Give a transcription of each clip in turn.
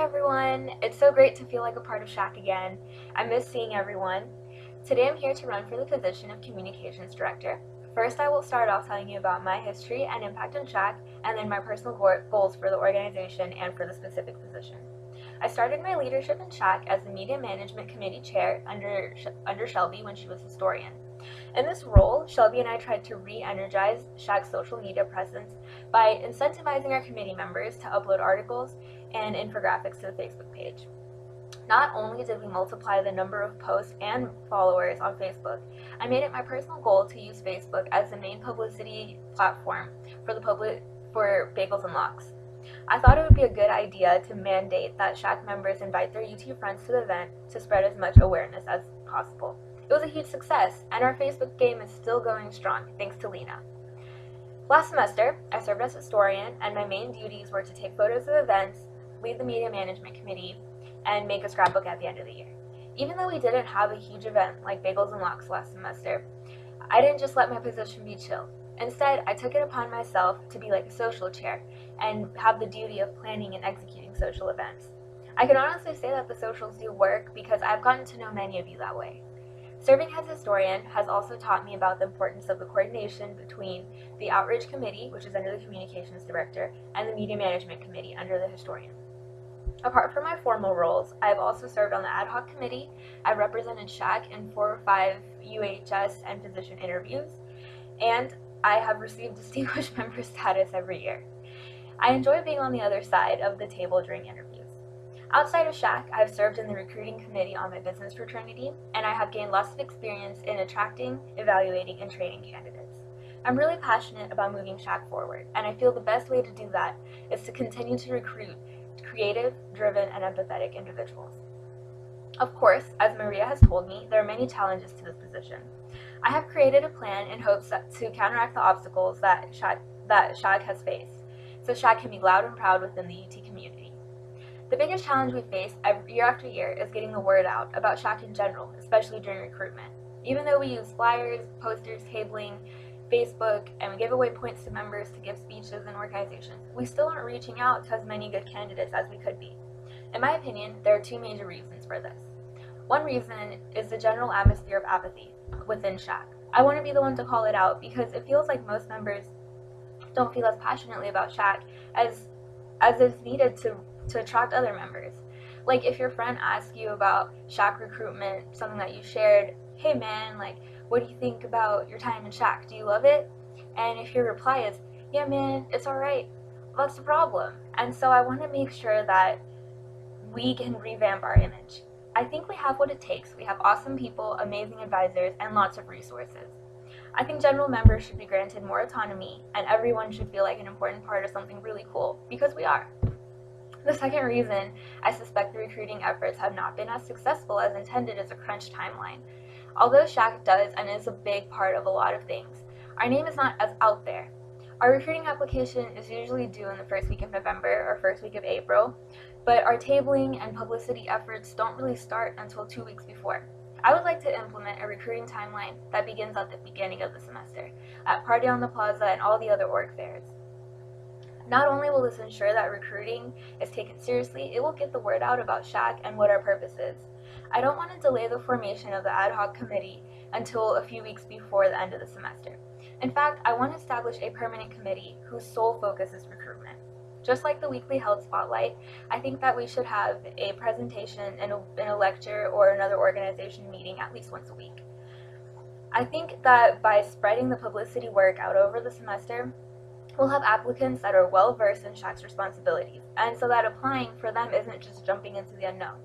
everyone! It's so great to feel like a part of SHAC again. I miss seeing everyone. Today I'm here to run for the position of Communications Director. First, I will start off telling you about my history and impact on SHAC, and then my personal goals for the organization and for the specific position. I started my leadership in SHAC as the Media Management Committee Chair under Shelby when she was historian. In this role, Shelby and I tried to re-energize SHAC's social media presence by incentivizing our committee members to upload articles and infographics to the Facebook page. Not only did we multiply the number of posts and followers on Facebook, I made it my personal goal to use Facebook as the main publicity platform for Bagels and Lox. I thought it would be a good idea to mandate that SHAC members invite their UT friends to the event to spread as much awareness as possible. It was a huge success, and our Facebook game is still going strong, thanks to Lena. Last semester, I served as historian, and my main duties were to take photos of events, lead the media management committee, and make a scrapbook at the end of the year. Even though we didn't have a huge event like Bagels and Lox last semester, I didn't just let my position be chill. Instead, I took it upon myself to be like a social chair and have the duty of planning and executing social events. I can honestly say that the socials do work because I've gotten to know many of you that way. Serving as historian has also taught me about the importance of the coordination between the Outreach Committee, which is under the Communications Director, and the Media Management Committee under the historian. Apart from my formal roles, I have also served on the ad hoc committee. I've represented SHAC in 4 or 5 UHS and physician interviews, and I have received distinguished member status every year. I enjoy being on the other side of the table during interviews. Outside of SHAC, I have served in the recruiting committee on my business fraternity, and I have gained lots of experience in attracting, evaluating, and training candidates. I'm really passionate about moving SHAC forward, and I feel the best way to do that is to continue to recruit creative, driven, and empathetic individuals. Of course, as Maria has told me, there are many challenges to this position. I have created a plan in hopes to counteract the obstacles that SHAC has faced, so SHAC can be loud and proud within the UT community. The biggest challenge we face year after year is getting the word out about SHAC in general, especially during recruitment. Even though we use flyers, posters, cabling, Facebook, and we give away points to members to give speeches and organizations, we still aren't reaching out to as many good candidates as we could be. In my opinion, there are 2 major reasons for this. One reason is the general atmosphere of apathy within SHAC. I want to be the one to call it out because it feels like most members don't feel as passionately about SHAC as is needed to attract other members. Like if your friend asks you about SHAC recruitment, something that you shared, hey man, like what do you think about your time in SHAC? Do you love it? And if your reply is, yeah man, it's alright, that's the problem. And so I want to make sure that we can revamp our image. I think we have what it takes. We have awesome people, amazing advisors, and lots of resources. I think general members should be granted more autonomy, and everyone should feel like an important part of something really cool, because we are. The second reason I suspect the recruiting efforts have not been as successful as intended is a crunch timeline. Although SHAC does and is a big part of a lot of things, our name is not as out there. Our recruiting application is usually due in the first week of November or first week of April, but our tabling and publicity efforts don't really start until 2 weeks before. I would like to implement a recruiting timeline that begins at the beginning of the semester, at Party on the Plaza and all the other org fairs. Not only will this ensure that recruiting is taken seriously, it will get the word out about SHAC and what our purpose is. I don't want to delay the formation of the ad hoc committee until a few weeks before the end of the semester. In fact, I want to establish a permanent committee whose sole focus is recruitment. Just like the weekly held spotlight, I think that we should have a presentation in a lecture or another organization meeting at least once a week. I think that by spreading the publicity work out over the semester, we'll have applicants that are well versed in SHAC's responsibilities, and so that applying for them isn't just jumping into the unknown.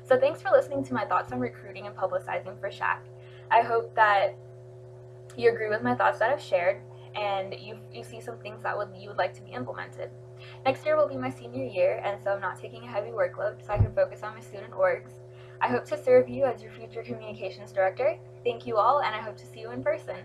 So thanks for listening to my thoughts on recruiting and publicizing for SHAC. I hope that you agree with my thoughts that I've shared, and you see some things that you would like to be implemented. Next year will be my senior year, and so I'm not taking a heavy workload so I can focus on my student orgs. I hope to serve you as your future communications director. Thank you all, and I hope to see you in person.